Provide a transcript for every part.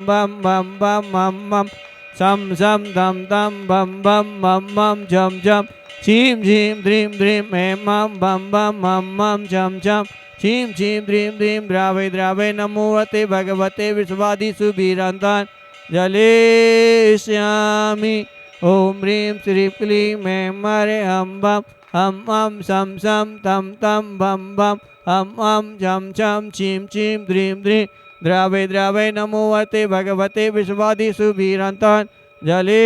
bam bam bam bam bam sam sam tam tam bam bam bam bam jam jam chim chim dream dream em bam bam bam bam bam jam jam chim chim dream dream drave drave namo vate bhagavate visvadi subhirantan jalesyami om ह्रीं श्रीं क्लीं ऐं मरे हम बम हम sam sam tam tam bam bam हम jam jam chim chim dream dream द्रावे द्रावे नमो वते भगवते विश्वादि सुबीरंतान जलेस्यामि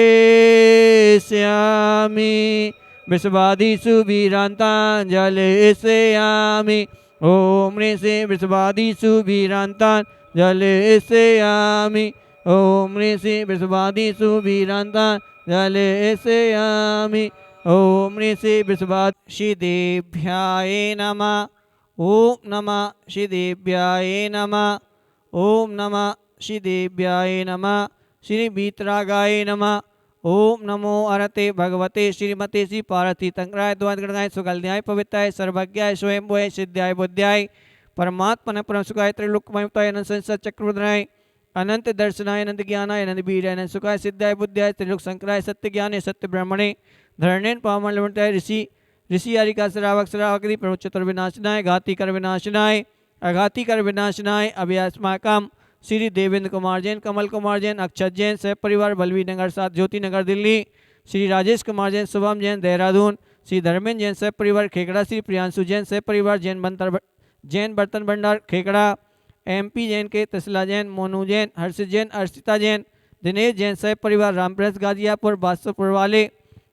विश्वादि सुबीरंतान जलेस्यामि ओम ऋषि विश्वादि सुबीरंतान जलेस्यामि ओम ऋषि विश्वादि सुबीरंतान जलेस्यामि ओम ऋषि विश्वादिदेभ्याय नमः ओम नमः श्रीदेव्याय नमः ओम नमः श्रीदेव्याय नमः श्री बीतरागाय नमः ओम नमो अरते भगवते श्रीमते श्री पार्वती तंत्राय द्वादगणाय सुगलध्याय पवित्राय सर्वज्ञाय स्वयंभुवाय सिद्धाय बुद्धाय परमात्मन परम सुखाय त्रिलोकमयताय अनंत संसार चक्रवर्धनाय अनंत दर्शनाय अनंत ज्ञानाय अनंत बीराय अनंत सुखाय सिद्धाय बुद्धाय त्रिलोक संकराय सत्य ज्ञाने सत्य ब्रह्मणे धरणेन पावन लवणताय ऋषि ऋषि आरिका श्रावक श्रावकदी प्रमुचतर विनाशनाय घाती कर विनाशनाय अघाती कर विनाशनाय अभ्यासमाकम श्री देवेंद्र कुमार जैन, कमल कुमार जैन, अक्षत जैन, सह परिवार बलवी नगर 7 ज्योति नगर दिल्ली, श्री राजेश कुमार जैन, शुभम जैन देहरादून, श्री धर्मेंद्र जैन सह परिवार खेकड़ा, श्री प्रियांशु जैन सह परिवार जैन बर्तन भंडार खेकड़ा, MP जैन के तसला जैन, मोनू जैन, हर्षित जैन, अर्षिता जैन, दिनेश जैन सह परिवार रामप्रस गाजियापुर बादशाहपुर वाले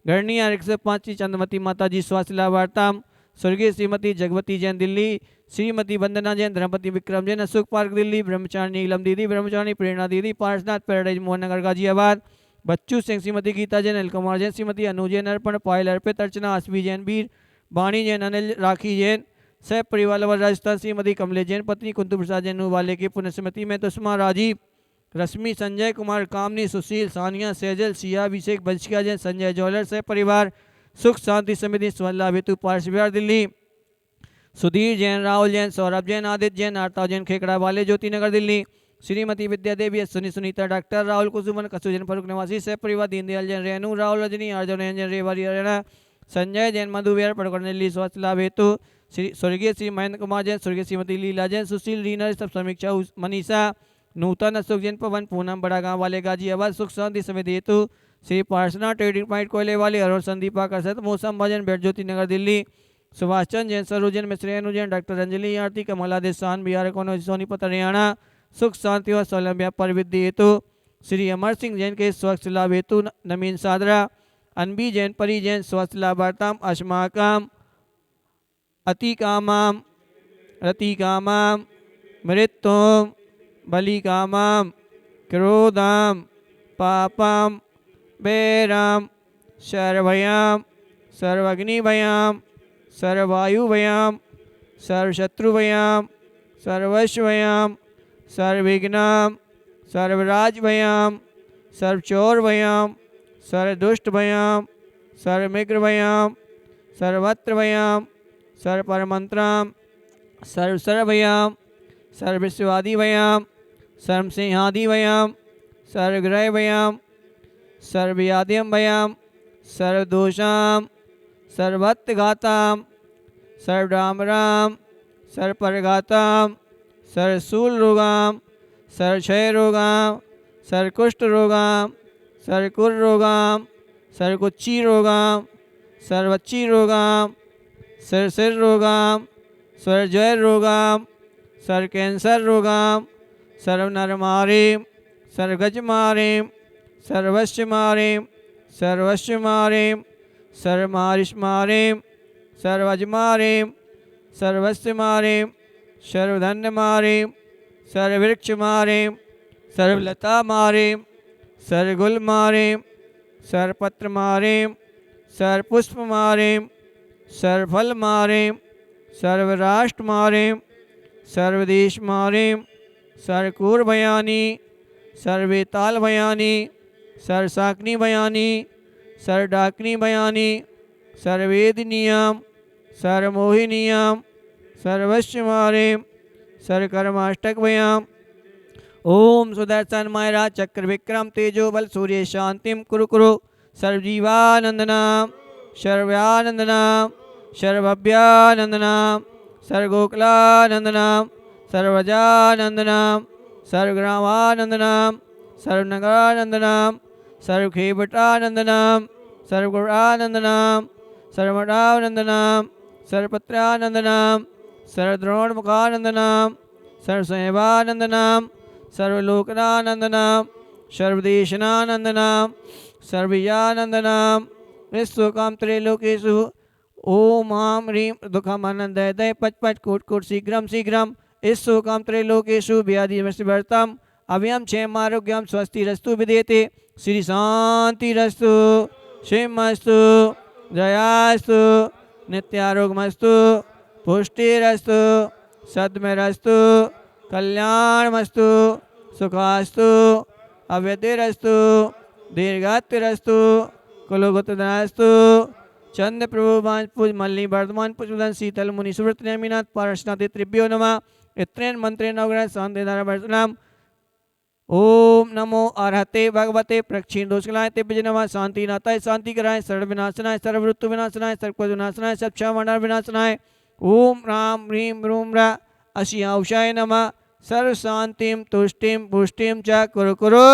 गढ़नी 105 चंद्रमती माता जी स्वास्थ्य लाभार्थम स्वर्गीय श्रीमती जगवती जैन दिल्ली, श्रीमती वंदना जैन, धर्मपति विक्रम जैन, अशोक पार्क दिल्ली, ब्रह्मचारी नीलम दीदी, ब्रह्मचारी प्रेरणा दीदी, पार्शनाथ पैराडाइज मोहन नगर गाजियाबाद, बच्चू सिंह, श्रीमती गीता जैन, अनिल कुमार जैन, श्रीमती अनु जैन, अर्पण पायल अर्पित अर्चना आसवी जैन वीर, बाणी जैन, अनिल राखी जैन, सह परिवार राजस्थान, श्रीमती कमलेश जैन, पत्नी कुंतु प्रसाद जैन वाले की पुण्य स्मृति में तुष्मा राजीव, रश्मि, संजय कुमार, कामनी, सुशील, सानिया, सेजल, सिया, अभिषेक, बंशिका जैन, संजय ज्वेलर सह परिवार सुख शांति समिति स्वल्लाभ हेतु पार्श विहार दिल्ली, सुधीर जैन, राहुल जैन, सौरभ जैन, आदित्य जैन, आरता जैन खेकड़ा वाले ज्योति नगर दिल्ली, श्रीमती विद्या देवी, सुनीता, डॉक्टर राहुल कुसुमन, कसु जैन फरुख निवासी सह परिवार दीनदयाल जैन, रेणु, राहुल रजनी, अर्जुन जैन, रेवारी हरियाणा, संजय जैन, मधु विहार पड़कर दिल्ली स्वास्थ्य लाभ हेतु स्वर्गीय श्री महेंद्र कुमार जैन, स्वर्गीय श्रीमती लीला जैन, सुशील रीनर सब समीक्षा मनीषा, नूतन अशोक जैन, पवन पूनम बड़ा गाँव वाले गाजियाबाद सुख शांति समिति हेतु श्री पार्शना ट्रेडिंग पॉइंट कोयले वाले अरुण संदीपा कर मौसम भजन बेट ज्योति नगर दिल्ली, सुभाष चंद जैन, सरोजन मिश्र अनुजैन, डॉक्टर अंजलि आरती, कमला देसान बिहार सोनीपत हरियाणा सुख शांति और सौलभ्य पर विद्धि हेतु श्री अमर सिंह जैन के स्वास्थ्य लाभ हेतु नमीन सादरा, अनबी जैन, परी जैन स्वास्थ्य लाभार्थम अश्माकाम अतिकामाम रतिकामाम मृत्युम बलिकामाम क्रोधाम पापम बैराम सर्वयाम सर्वग्निभयाम सर्ववायुभयाम सर्वशत्रुभयाम सर्वस्वयाम सर्वविघ्नाम सर्वराजभयाम सर्वचौरभयाम सर्वदुष्टभयाम सर्वमिग्रभयाम सर्वत्रभयाम सर्वपरमंत्राम सर्वसर्वभयाम सर्वविश्वादिभयाम सर्वसिंहादिभयाम सर्वग्रहभयाम सर्वव्याधिम भयाम सर्वदोषाम सर्वत्घाताम सर्वडामराम सर्वपरघाताम सर्वशूल रोगाम सर्वक्षय रोगाम सर्वकुष्ठ रोगाम सर्वकुर रोगाम सर्वकुच्ची रोगाम सर्वच्ची रोगाम सर्वसिर रोगाम सर्वजय रोगाम सर्व कैंसर रोगाम सर्वनरमारीम सर्वगजमारीम सर्वस्वमारीम सर्वस्वमारीम सर्वमारिष्मारीम सर्वजमारीम सर्वस्वमारीम सर्वधन्यमारीम सर्ववृक्षमारीम सर्वलतामारीम सर्वगुलमारीम सर्वपत्रमारीम सर्वपुष्पमारीम सर्वफलमारीम सर्वराष्ट्रमारीम सर्वदेशमारीम सर्वकूर्भयानी सर्वेताल भयानी सर्वसाकनी भयानी सर्वडाकनी भयानी सर्वेदनियम सर्वमोहिनियम सर्वस्वमारीम सर्वकर्माष्टक भयाम ओम सुदर्शन मायरा चक्र विक्रम तेजो बल सूर्य शांतिम कुरु कुरु सर्वजीवानंदनाम सर्व्यानंदनाम सर्वभव्यानंदनाम सर्वगोकुलानंदनाम सर्वजानंदनाम सर्वग्रामानंदनाम सर्वनगरानंदनाम सर्वखेवटानंदनाम सर्वगुणानंदनाम सर्वमठानंदनाम सर्वपत्रानंदनाम सर्वद्रोणमुखानंदनाम सर्वसेवानंदनाम सर्वलोकनानंदनाम सर्वदेशनानंदनाम सर्वयानंदनाम विश्वकाम त्रैलोकेशु ओम हाम ह्रीम दुखमानंदय दय पच पच कोट कोट शीघ्रम शीघ्रम ईश्वकाम त्रैलोकेशु व्याधिवर्तम अव्यम क्षेम आरोग्यम स्वस्तिरस्तु विदेते श्री शांतिरस्तु क्षेमस्तु जयास्तु नित्यारोग्यमस्तु पुष्टिरस्तु सद्मरस्तु कल्याणमस्तु सुखास्तु अव्यतिरस्तु दीर्घातिरस्तु कुलगुतधनास्तु चंद्र प्रभु पूज मल्ली वर्धमान पुष्पधन शीतल मुनि सुव्रत नेमिनाथ पार्षनाथ त्रिभ्यो नमः इत्रेन मंत्रे नवग्रह शांति नाम ओम नमो अरहते भगवते प्रक्षीण दोषकलाय ते नमः शांति नाथाय शांति कराय सर्व विनाशनाय सर्व ऋतु विनाशनाय सर्व विनाशनाय सब क्षमण्डल विनाशनाय ओम राम ह्रीम रूम रा अशियाउषाय नमः सर्व शांतिम तुष्टिम पुष्टिम च कुरु कुरु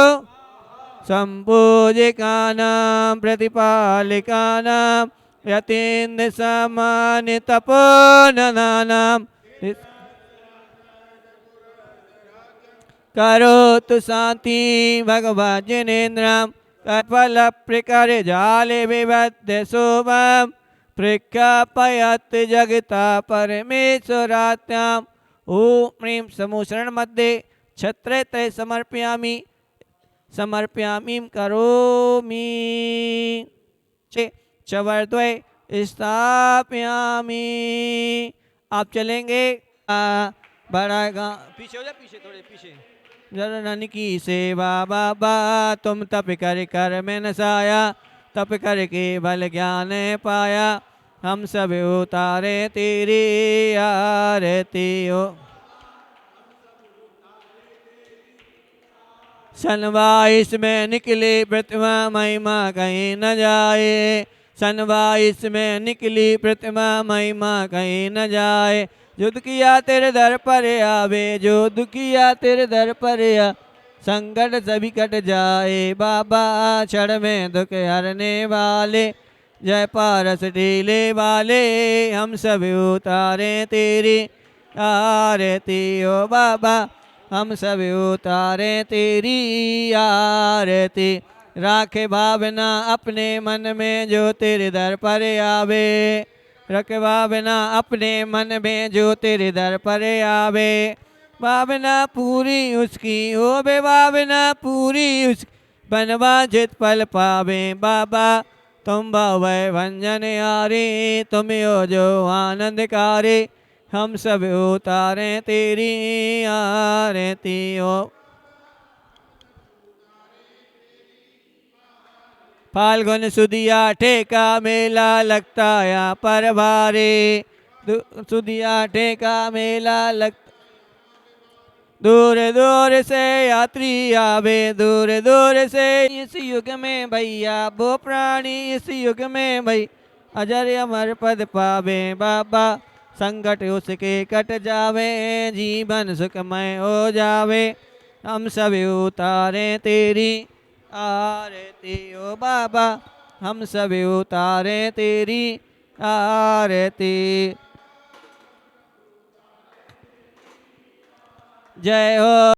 संपूजिकानां प्रतिपालिकानां यतीन्द्र समानि तपोननानां करोतु शांति भगवज्जनेन्द्रं कफल प्रकारे जाले विवद्य शोभम प्रख्यापयत जगता परमेश्वरात्याम ओम ह्रीं समूह शरण मध्ये छत्रे त्रय समर्पयामि समर्पयामि करोमि चे चवर्द्वय स्थापयामि। आप चलेंगे बड़ा पीछे हो जाए पीछे थोड़े पीछे जनन की सेवा बाबा तुम तप कर में नसाया तप करके बल ज्ञान पाया हम सब उतारे तेरी आरती हो। सनवाइस में निकली प्रतिमा महिमा कहीं न जाए सनवाइस में निकली प्रतिमा महिमा कहीं न जाए जो दुखिया तेरे दर पर आवे जो दुखिया तेरे दर पर आ संकट सभी कट जाए बाबा क्षण में दुख हरने वाले जय पारस ढीले वाले हम सब उतारे तेरी आरती ओ बाबा हम सब उतारे तेरी आरती राखे भावना अपने मन में जो तेरे दर पर आवे रखे भावना अपने मन में जो तेरे दर पर आवे भावना पूरी उसकी हो बे भावना पूरी उसकी बनवांछित फल पावे बाबा तुम भवै भंजन हारे तुम हो जो आनंदकारी हम सब उतारे तेरी आरती हो। फाल्गुन सुदिया ठेका मेला लगता यहाँ पर भारी सुदिया ठेका मेला लगता दूर दूर से यात्री आवे दूर दूर से इस युग में भैया वो प्राणी इस युग में भई अजर अमर पद पावे बाबा संकट उसके कट जावे जीवन सुखमय हो जावे हम सब उतारे तेरी आरती ओ बाबा हम सब उतारे तेरी आरती। जय हो